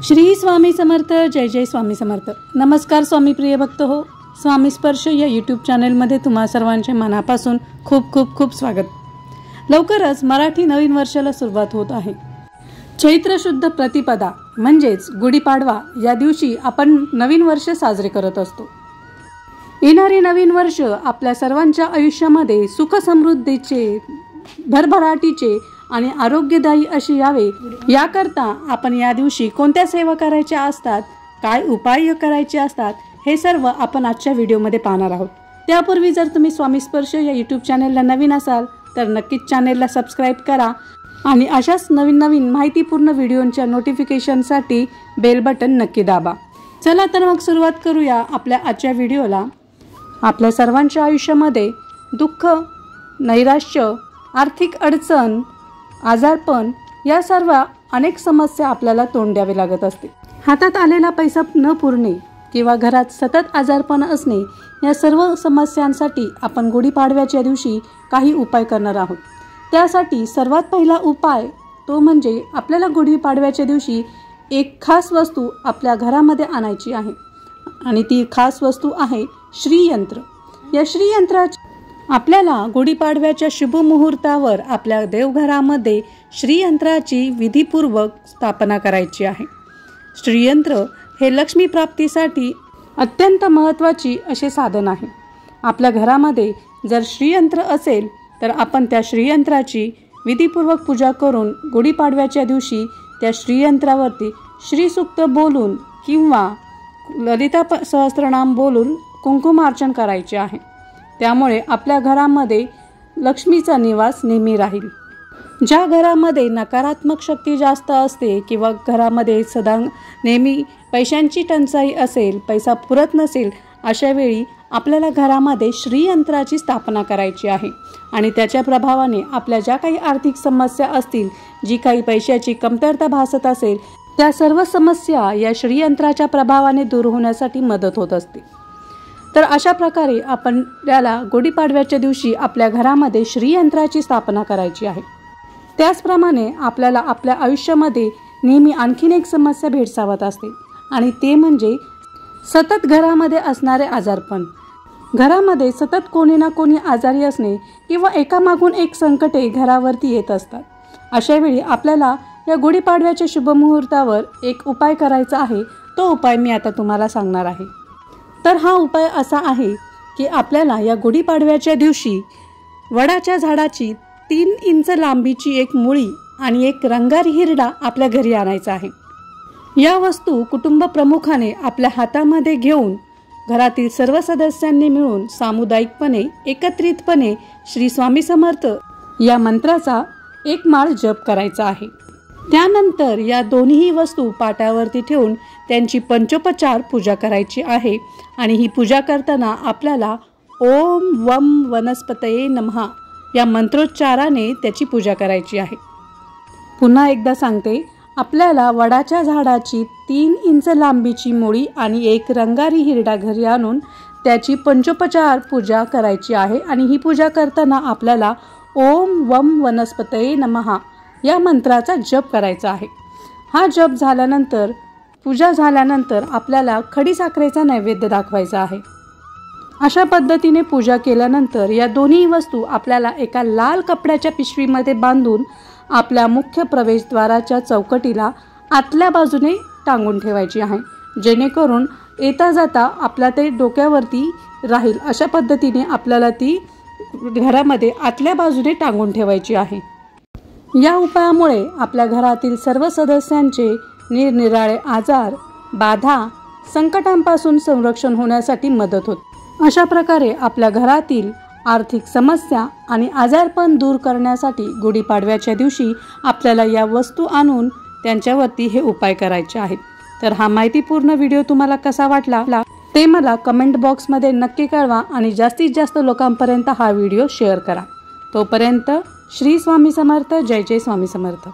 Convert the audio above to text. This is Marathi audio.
श्री स्वामी समर्थ. जय जय स्वामी समर्थ. नमस्कार स्वामी प्रिय भक्त हो. स्वामी स्पर्श या यूट्यूब चॅनलमध्ये तुम्हा सर्वांचे मनापासून खूप खूप खूप स्वागत. लवकरच मराठी नवीन वर्षाला सुरुवात होत आहे. चैत्र शुद्ध प्रतिपदा म्हणजेच गुढीपाडवा या दिवशी आपण नवीन वर्ष साजरे करत असतो. येणारे नवीन वर्ष आपल्या सर्वांच्या आयुष्यामध्ये सुख समृद्धीचे, भरभराटीचे आणि आरोग्यदायी अशी यावे याकरता आपण या दिवशी कोणत्या सेवा करायच्या असतात, काय उपाय करायचे असतात, हे सर्व आपण आजच्या व्हिडिओमध्ये पाहणार आहोत. त्यापूर्वी जर तुम्ही स्वामी स्पर्श या यूट्यूब चॅनलला नवीन असाल तर नक्कीच चॅनलला सबस्क्राईब करा आणि अशाच नवीन नवीन माहितीपूर्ण व्हिडिओंच्या नोटिफिकेशनसाठी बेल बटन नक्की दाबा. चला तर मग सुरुवात करूया आपल्या आजच्या व्हिडिओला. आपल्या सर्वांच्या आयुष्यामध्ये दुःख, नैराश्य, आर्थिक अडचण, आजारपण या सर्व अनेक समस्या आपल्याला तोंड द्यावे लागत असते. हातात आलेला पैसा न पुरणे किंवा घरात सतत आजारपण असणे या सर्व समस्यांसाठी आपण गुढीपाडव्याच्या दिवशी काही उपाय करणार आहोत. त्यासाठी सर्वात पहिला उपाय तो म्हणजे आपल्याला गुढीपाडव्याच्या दिवशी एक खास वस्तू आपल्या घरामध्ये आणायची आहे आणि ती खास वस्तू आहे श्रीयंत्र. या श्रीयंत्राची आपल्याला गुढीपाडव्याच्या शुभ मुहूर्तावर आपल्या देवघरामध्ये श्रीयंत्राची विधीपूर्वक स्थापना करायची आहे. श्रीयंत्र हे लक्ष्मी प्राप्तीसाठी अत्यंत महत्त्वाची असे साधन आहे. आपल्या घरामध्ये जर श्रीयंत्र असेल तर आपण त्या श्रीयंत्राची विधीपूर्वक पूजा करून गुढीपाडव्याच्या दिवशी त्या श्रीयंत्रावरती श्रीसूक्त बोलून किंवा ललिता सहस्त्रनाम बोलून कुंकुमार्चन करायचे आहे. त्यामुळे आपल्या घरामध्ये लक्ष्मीचा निवास नेहमी राहील. ज्या घरामध्ये नकारात्मक शक्ती जास्त असते किंवा घरामध्ये सदा नेहमी पैशांची टंचाई असेल, पैसा पुरत नसेल, अशा वेळी आपल्याला घरामध्ये श्रीयंत्राची स्थापना करायची आहे आणि त्याच्या प्रभावाने आपल्या ज्या काही आर्थिक समस्या असतील, जी काही पैशाची कमतरता भासत असेल, त्या सर्व समस्या या श्रीयंत्राच्या प्रभावाने दूर होण्यासाठी मदत होत असते. तर अशा प्रकारे आपण त्याला गुढीपाडव्याच्या दिवशी आपल्या घरामध्ये श्रीयंत्राची स्थापना करायची आहे. त्याचप्रमाणे आपल्याला आपल्या आयुष्यामध्ये नेहमी आणखीन एक समस्या भेडसावत असते आणि ते म्हणजे सतत घरामध्ये असणारे आजारपण. घरामध्ये सतत कोणी ना कोणी आजारी असणे किंवा एकामागून एक संकटे घरावरती येत असतात. अशावेळी आपल्याला या गुढीपाडव्याच्या शुभमुहूर्तावर एक उपाय करायचा आहे. तो उपाय मी आता तुम्हाला सांगणार आहे. तर हा उपाय असा आहे की आपल्याला या गुढीपाडव्याच्या दिवशी वडाच्या झाडाची 3 इंच लांबीची एक मुळी आणि एक रंगारी हिरडा आपल्या घरी आणायचा आहे. या वस्तू कुटुंब प्रमुखाने आपल्या हातामध्ये घेऊन घरातील सर्व सदस्यांनी मिळून सामुदायिकपणे एकत्रितपणे श्री स्वामी समर्थ या मंत्राचा एक माळ जप करायचा आहे. त्यानंतर या दोन्ही वस्तू पाटावरती ठेवून त्यांची पंचोपचार पूजा करायची आहे आणि ही पूजा करताना आपल्याला ओम वम वनस्पतये नमः या मंत्रोच्चाराने त्याची पूजा करायची आहे. पुन्हा एकदा सांगते, आपल्याला वडाच्या झाडाची 3 इंच लांबीची मुळी आणि एक रंगारी हिरडा घरी आणून त्याची पंचोपचार पूजा करायची आहे आणि ही पूजा करताना आपल्याला ओम वम वनस्पतये नमः या मंत्राचा जप करायचा आहे. हा जप झाल्यानंतर, पूजा झाल्यानंतर आपल्याला खडी साखरेचा नैवेद्य दाखवायचा आहे. अशा पद्धतीने पूजा केल्यानंतर या दोन्ही वस्तू आपल्याला एका लाल कपड्याच्या पिशवीमध्ये बांधून आपल्या मुख्य प्रवेशद्वाराच्या चौकटीला आतल्या बाजूने टांगून ठेवायची आहे, जेणेकरून येता जाता आपल्या ते डोक्यावरती राहील. अशा पद्धतीने आपल्याला ती घरामध्ये आतल्या बाजूने टांगून ठेवायची आहे. या उपायामुळे आपल्या घरातील सर्व सदस्यांचे निरनिराळे आजार, बाधा, संकटांपासून संरक्षण होण्यासाठी मदत होते. अशा प्रकारे आपल्या घरातील आर्थिक समस्या आणि आजारपण दूर करण्यासाठी गुढीपाडव्याच्या दिवशी आपल्याला या वस्तू आणून त्यांच्यावरती हे उपाय करायचे आहेत. तर हा माहितीपूर्ण व्हिडिओ तुम्हाला कसा वाटला ते मला कमेंट बॉक्समध्ये नक्की कळवा आणि जास्तीत जास्त लोकांपर्यंत हा व्हिडिओ शेअर करा. तोपर्यंत श्री स्वामी समर्थ. जय जय स्वामी समर्थ.